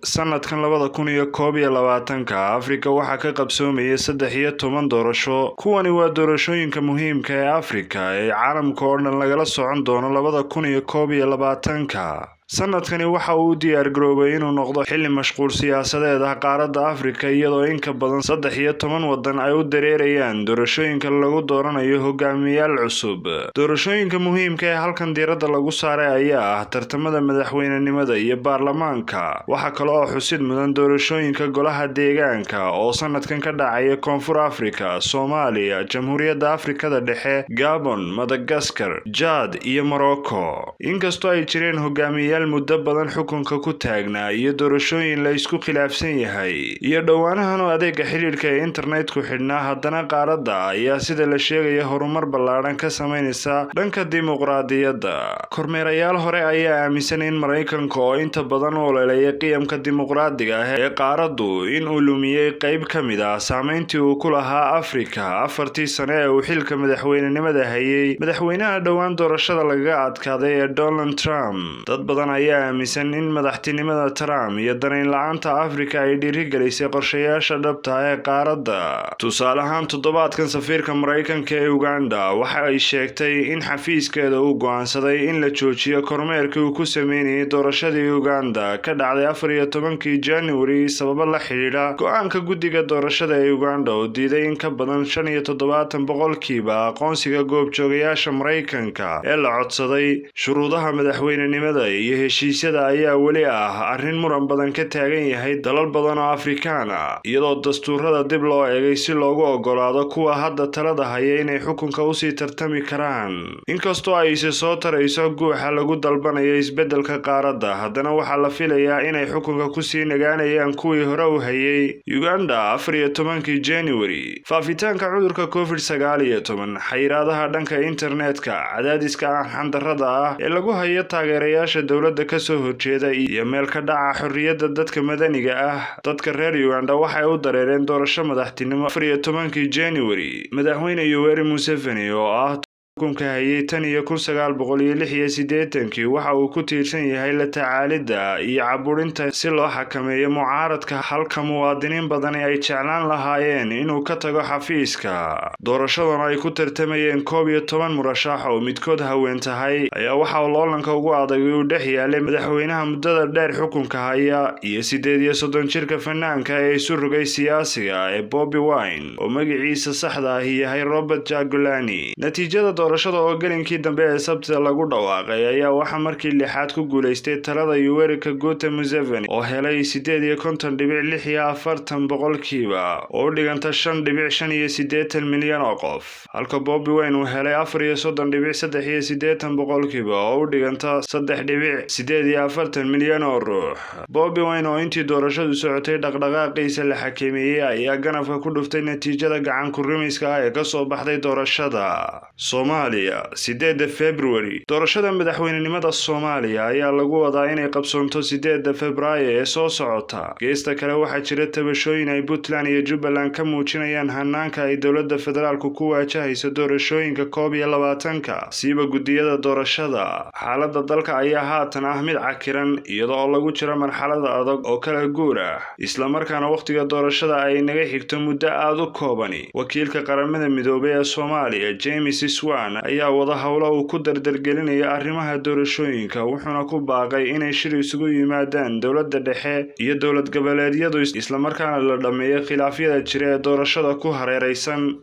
sanadkan 2021 Afrika waxaa ka qabsoomaya 13 doorasho. Kuwani waa doorashooyinka muhiimka ee Afrika ee caalamka oo dhan lagala socon doono 2021. sanadkani waxa uu diyaar garoobay inuu noqdo xilli mashquul siyaasadeed ah qaaradda Afrika iyadoo in ka badan 13 wadan ay u dareerayaan doorashooyinka lagu dooranayo hogaamiyayaal cusub. Doorashooyinka muhiimka ee halkan diiradda lagu saaray ayaa ah tartamada madaxweynenimada iyo baarlamaanka. Waxa kale oo xusid mudan doorashooyinka golaha deegaanka oo sanadkan ka dhacaya Koonfur Afrika, Soomaaliya, Jamhuuriyadda Afrikada Dhexe, Gabon, Madagascar, Chad iyo Morocco. Inkastoo ay jireen hogaamiyayaal muddo badan xukunka ku taagnaa iyo doorashooyin la isku khilaafsan yahay iyo dhowaanahan oo adeega xiriirka ee internetku xidhnaa, haddana qaaradda ayaa sida la sheegaya horumar ballaaran ka sameynaysa dhanka dimuqraadiyadda. Kormeerayaal hore ayaa aaminsan in Mareykanka oo inta badan u ololeeya qiyamka dimuqraadiga ah ee qaaraddu in uu lumiyay qayb ka mid ah saameyntii uu ku lahaa Afrika 4 sano ee uu xilka madaxweynenimada hayay madaxweynaha dhowaan doorashada lagaga adkaaday ee Donald Trump. Dad badan ayaa aaminsan in madaxtinimada Trump iyo danayn la'aanta Afrika ay dhiirigelisay qorshayaasha dhabta ah ee qaaradda. Tusaale ahaan, toddobaadkan safiirka Mareykanka ee Uganda waxa ay sheegtay in xafiiskeeda uu go'aansaday in la joojiyo kormeerkii uu ku sameynayay doorashadii Uganda ka dhacday 14 January sababo la xiriira go'aanka guddiga doorashada ee Uganda oo diiday in ka badan 75% aqoonsiga goobjoogayaasha Mareykanka ee la codsaday. Shuruudaha madaxweynenimada iyo heshiisyada ayaa weli ah arrin muran badan ka taagan yahay dalal badan oo Afrikaan ah, iyadoo dastuurada dib loo eegay si loogu ogolaado kuwa hadda talada haya inay xukunka usii tartami karaan. Inkastoo ay soo tarayso guuxa lagu dalbanayo isbeddelka qaaradda, haddana waxaa la filayaa inay xukunka kusii nagaanayaan kuwii hore u hayay. Uganda 14 January, faafitaanka cudurka COVID-19, xayiraadaha dhanka internetka, cadaadiska xandarrada ah ee lagu hayo taageerayaasha dowladda ka soo horjeeda iyo meel ka dhaca xorriyadda dadka madaniga ah. Dadka reer Uganda waxay u dareereen doorasho madaxtinimo 14 January. Madaxweyne Yoweri Museveni oo ah xukunka hayay tan iyo 1986 waxa uu ku tiirsan yahay la tacaalidda iyo caburinta si loo xakameeyo mucaaradka, halka muwaadiniin badan ay jeclaan lahaayeen inuu ka tago xafiiska. Doorashadan ay ku tartamayeen 11 murashax oo midkood haween tahay ayaa waxa loolanka ugu adag u dhex yaalay madaxweynaha muddada dheer xukunka haya iyo 38 jirka fanaanka ee isu rogay siyaasiga ee Bobi Wine oo magaciisa saxda ah yahay Robert Kyagulanyi. Natiijada doorashada oo gelinkii dambe ee Sabtida lagu dhawaaqay ayaa waxa markii lixaad ku guuleystay talada Yoweri Kaguta Museveni oo helay 58.46% oo u dhiganta 5.85 milyan oo qof, halka Bobi Wine uu helay 34.83% oo u dhiganta 3.48 milyan oo ruux. Bobi Wine oo intii doorashadu socotay dhaqdhaqaaqiisa la xakameeyay ayaa ganafka ku dhuftay natiijada gacan ku rimiska ah ee ka soo baxday doorashada. Soomaaliya 8 February, doorashada madaxweynenimada Soomaaliya ayaa lagu wadaa inay qabsoonto 8 Febraayo ee soo socota. Geesta kale waxaa jira tabashooyin ay Puntland iyo Jubbaland ka muujinayaan hanaanka ay dowladda federaalku ku waajahayso doorashooyinka 21 siiba guddiyada doorashada. Xaaladda dalka ayaa haatan ah mid cakiran iyadoo lagu jiro marxalad adag oo kala guur ah, isla markaana waqtiga doorashada ay naga xigto muddo aad u kooban. Wakiilka qaramada midoobay ee Soomaaliya James Swan ayaa wada howlo uu ku dardargelinayo arrimaha doorashooyinka, wuxuuna ku baaqay inay shir isugu yimaadaan dowladda dhexe iyo dowlad goboleedyadu isla markaana la dhameeyo khilaafyada jira ee doorashada ku hareeraysan.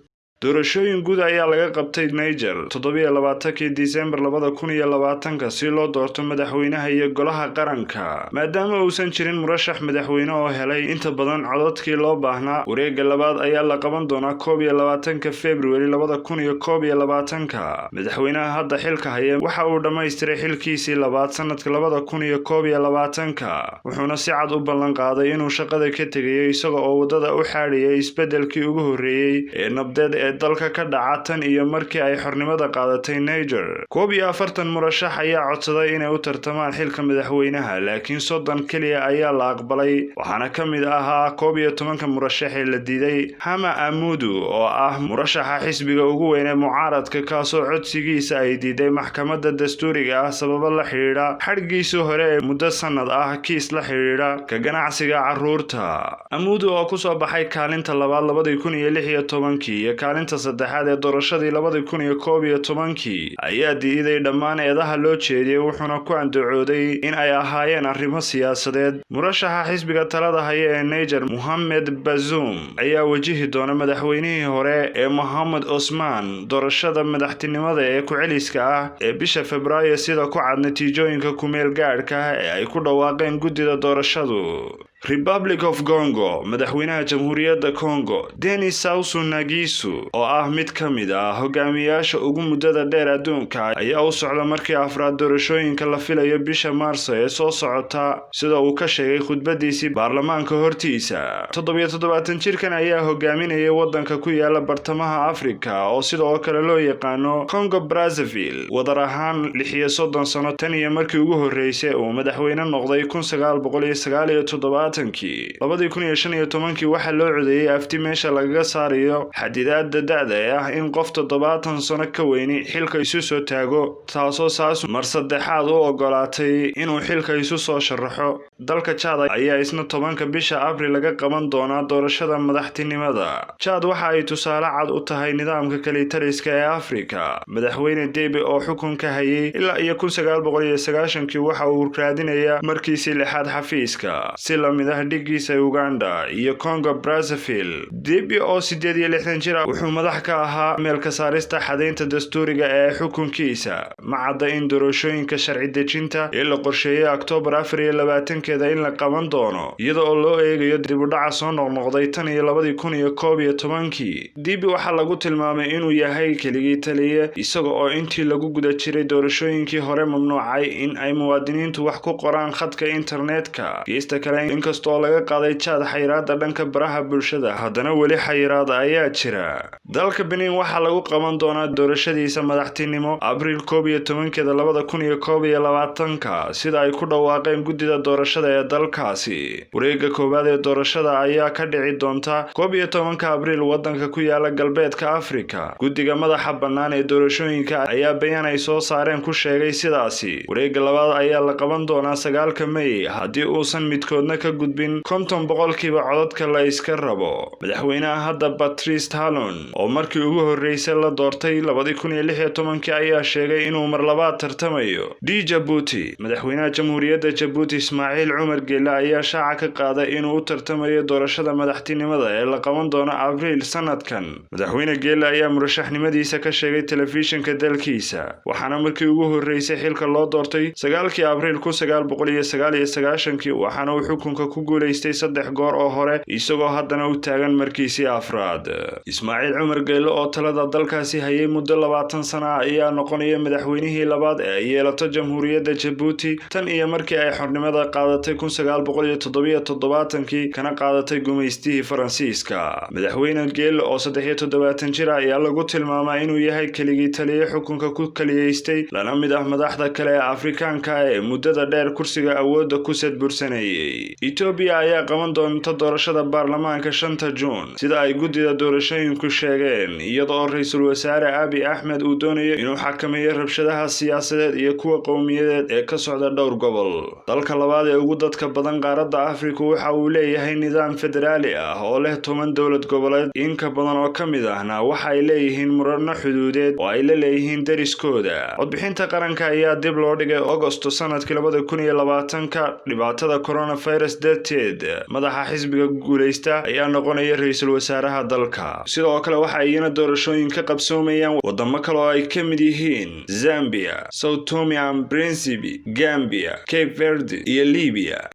Doorashooyin guud ayaa laga qabtay Niger 27 December 2020 si loo doorto madaxweynaha iyo golaha qaranka. Maadaama uusan jirin murashax madaxweyne oo helay inta badan codadkii loo baahnaa, wareegga labaad ayaa la qaban doonaa 21 February 2021. Madaxweynaha hadda xilka haya waxa uu dhammaystiray xilkiisii labaad sanadka 2021, wuxuuna si cad u ballan qaaday inuu shaqada ka tegayo isaga oo wadada u xaadhiyay isbeddelkii ugu horreeyay ee nabdeed ee ee dalka ka dhaca tan iyo markii ay xornimada qaadatay Niger. 41 murashax ayaa codsaday inay u tartamaan xilka madaxweynaha, laakiin 30 kaliya ayaa la aqbalay, waxaana ka mid ahaa 11 murashax ee la diiday. Hama Amudu oo ah murashaxa xisbiga ugu weyn ee mucaaradka kaasoo codsigiisa ay diiday maxkamadda dastuuriga ah sababo la xiriira xadhiggiisii hore ee muddo sanad ah kiis la xiriira ka ganacsiga carruurta. Amudu oo ku soo baxay kaalinta labaad 2016 iyo kaalinta saddexaad ee doorashadii 2011 ayaa diiday dhammaan eedaha loo jeediyey, wuxuuna ku andacooday in ay ahaayeen arrimo siyaasadeed. Murashaxa xisbiga talada haya ee Niger, Mohamed Bazoum, ayaa wajihi doona madaxweynihii hore ee Mohamed Ousmane doorashada madaxtinimada ee ku-celiska ah ee bisha Febraayo sida ku cad natiijooyinka ku-meel gaadhka ah ee ay ku dhawaaqeen guddida doorashadu. Republic of Congo, madaxweynaha Jamhuuriyadda Congo, Denis Sassou Nguesso, oo ah mid ka mid ah hogaamiyaasha ugu muddada dheer adduunka, ayaa u socda markii afraad doorashooyinka la filayo bisha Maarso ee soo socota, sida uu ka sheegay khudbadiisii baarlamaanka hortiisa. 77 jirkan ayaa hogaaminayay waddanka ku yaala bartamaha Afrika oo sidoo kale loo yaqaano Congo Brazzaville, wadar ahaan 36 sano tan iyo markii ugu horreysay uu madaxweyne noqday 1979. 2015 waxaa loo codeeyay afti meesha lagaga saarayo xadidaadda da'da ee ah in qof 70 sano ka weyni xilka isu soo taago, taasoo Sassou mar saddexaad u ogolaatay inuu xilka isu soo sharaxo. Dalka Chad ayaa isna 10 bisha Abriil laga qaban doonaa doorashada madaxtinimada. Chad waxa ay tusaale cad u tahay nidaamka kalitaliska ee Afrika. Madaxweyne Deby oo xukunka hayay ilaa iyo 1990 waxa uu raadinayaa markiisii lixaad xafiiska, si la mid ah dhigiisa Uganda iyo Congo Brazzaville. Deby oo 68 jir ah wuxuu madax ka ahaa meel ka saarista xadaynta dastuuriga ee xukunkiisa. Ma cadda in doorashooyinka sharci dejinta ee la qorsheeyay Oktoobar 24 in la qaban doono, iyada oo loo eegayo dib u dhaca soo noqnoqday tan iyo 2011. Deby waxaa lagu tilmaamay inuu yahay keligii taliye, isaga oo intii lagu guda jiray doorashooyinkii hore mamnuucay in ay muwaadiniintu wax ku qoraan khadka internetka. Inkastoo laga qaaday Chad xayiraadda dhanka baraha bulshada, haddana weli xayiraad ayaa jira. Dalka Benin waxaa lagu qaban doonaa doorashadiisa madaxtinimo Abriil 11 2021 sida ay ku dhawaaqeen guddida doorashada ee dalkaasi. Wareegga koowaad ee doorashada ayaa ka dhici doonta 11 Abriil waddanka ku yaala galbeedka Afrika. Guddiga madaxa bannaan ee doorashooyinka ayaa bayaan ay soo saareen ku sheegay sidaasi. Wareegga labaad ayaa la qaban doonaa 9 May haddii uusan midkoodna ka gudbin 50% codadka la iska rabo. Madaxweynaha hadda Patrice Talon oo markii ugu horreysay la doortay 2016 ayaa sheegay inuu mar labaad tartamayo. Djibouti, madaxweynaha Jamhuuriyadda Djibouti Ismaaciil Cumar Geele ayaa shaaca ka qaaday inuu u tartamayo doorashada madaxtinimada ee la qaban doono Abriil sanadkan. Madaxweyne Geele ayaa murashaxnimadiisa ka sheegay telefishinka dalkiisa, waxaana markii ugu horreysay xilka loo doortay 9 Abriil 1999, waxaana uu xukunka ku guuleystay 3 goor oo hore, isagoo haddana u taagan markiisii afraad. Ismaaciil Cumar Geele oo talada dalkaasi hayay muddo 20 sano ayaa noqonaya madaxweynihii labaad ee ay yeelato Jamhuuriyadda Djibouti tan iyo markii ay xornimada qaadatay 1977 kana qaadatay gumaystihii Faransiiska. Madaxweyne Geele oo 73 jir ah ayaa lagu tilmaamaa inuu yahay keligii taliye xukunka ku kaliyeystay, lana mid ah madaxda kale ee Afrikaanka ee muddada dheer kursiga awoodda ku sadbursanayay. Ethiopia ayaa qaban doonta doorashada baarlamaanka 5 Juun sida ay guddida doorashooyinku sheegeen, iyada oo ra'iisul wasaare Abiy Ahmed uu doonayo inuu xakameeyo rabshadaha siyaasadeed iyo kuwa qowmiyadeed ee ka socda dhowr gobol. Dalka labaad ee ugu dadka badan qaaradda Afrika waxa uu leeyahay nidaam federaali ah oo leh 10 dowlad goboleed, in ka badan oo ka mid ahna waxa ay leeyihiin murano xuduudeed oo ay la leeyihiin dariskooda. Codbixinta qaranka ayaa dib loo dhigay Agoosto sanadkii 2020 dhibaatada coronavirus darteed. Madaxa xisbiga guuleysta ayaa noqonaya ra'iisul wasaaraha dalka. Sidoo kale waxa ayna doorashooyin ka qabsoomayaan wadamo kale oo ay ka mid yihiin Zambia, Sao Tome and Principe, Gambia, Cape Verde iyo Libya.